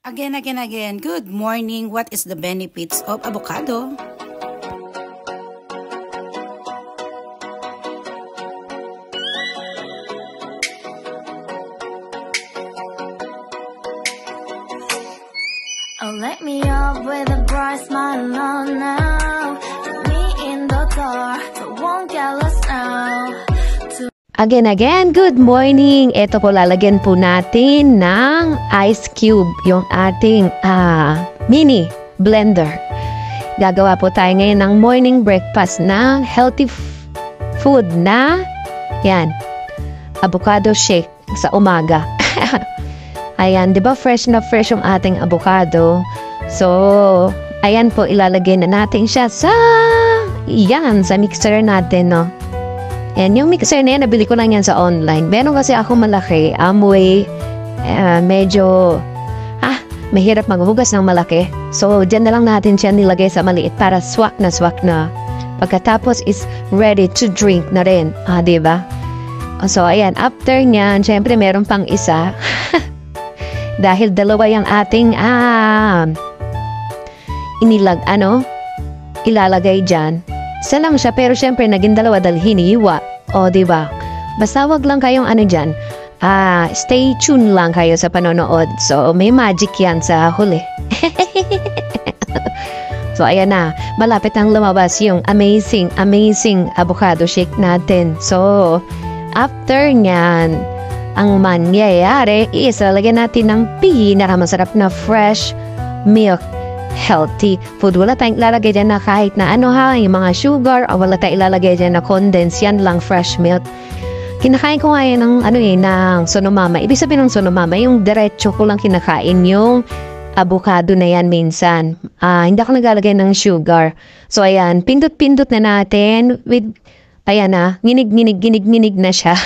Again. Good morning. What is the benefits of avocado? Oh, let me up with a bright smile on now. Put me in the dark, so won't get lost now. Again, good morning. Ito po, lalagyan po natin ng ice cube, yung ating mini blender. Gagawa po tayo ngayon ng morning breakfast na healthy food na, yan, avocado shake sa umaga. Ayan, di ba fresh na fresh yung ating avocado? So, ayan po, ilalagay na natin siya sa mixer natin, no? Yan, yung mixer na yan, nabili ko lang yan sa online. Meron kasi ako malaki, Amway, medyo, mahirap maghugas ng malaki. So, dyan na lang natin siya nilagay sa maliit para swak na. Pagkatapos is ready to drink na rin. Diba? So, ayan, after nyan, syempre meron pang isa. Dahil dalawa yung ating, ilalagay dyan. Isa lang siya, pero syempre naging dalawa dahil hinihiwa. O, diba? Basta wag lang kayong dyan. Stay tuned lang kayo sa panonood. So, may magic yan sa huli. So, ayan na. Malapit nang lumabas yung amazing avocado shake natin. So, after nyan, ang mangyayari is lalagyan natin ng pinakamasarap na fresh milk. Healthy food. Wala tayong ilalagay dyan na kahit na yung mga sugar, o wala tayong ilalagay dyan na condensed, yan lang fresh milk. Kinakain ko nga yan ng sonomama. Ibig sabihin ng sonomama, yung diretso ko lang kinakain yung avocado na yan minsan. Hindi ako naglalagay ng sugar. So ayan, pindot-pindot na natin with, ayan na, ginig na siya.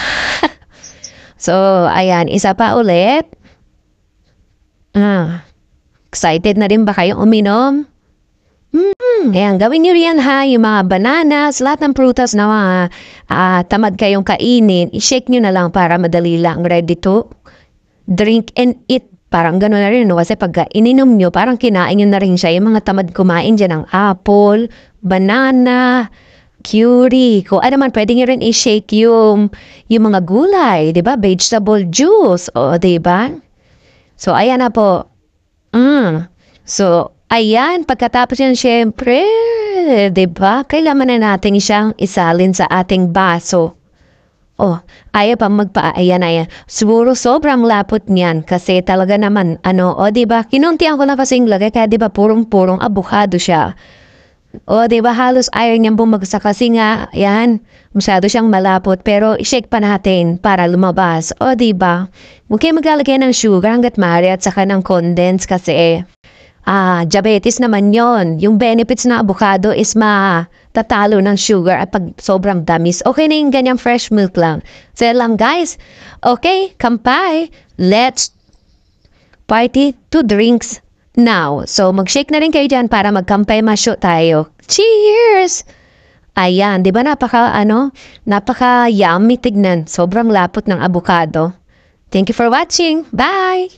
So ayan, isa pa ulit. Excited na rin ba kayong uminom? Ayan, gawin nyo riyan yung mga bananas, lahat ng prutas na tamad kayong kainin, i-shake nyo na lang para madali lang, ready to drink and eat. Parang gano'n na rin, no? Kasi pag ininom nyo, parang kinain nyo na rin siya. Yung mga tamad kumain dyan ng apple, banana, curry. Kung ano man, pwede nyo rin i-shake yung mga gulay, diba? Vegetable juice, diba? So, ayan na po. So, ayan, pagkatapos yan, syempre, diba? Kailangan na natin siyang isalin sa ating baso. Ayaw pa ayan. Siguro sobrang lapot niyan kasi talaga naman, diba? Kinuntihan ko na kasing lagay kaya diba purong avocado siya. Diba halos ayaw niyang bumagsak kasi nga, yan, masyado siyang malapot pero i-shake pa natin para lumabas. Diba? Huwag kayo maglalagay ng sugar hanggat maaari at saka ng condense kasi diabetes naman yon. Yung benefits na avocado is matatalo ng sugar at pag sobrang damis. Okay na yung ganyang fresh milk lang. So lang guys. Okay, kampay. Let's party to drinks now. So mag-shake na rin kayo dyan para magkampay masyo tayo. Cheers! Ayan, di ba napaka yummy tignan. Sobrang lapot ng avocado. Thank you for watching. Bye!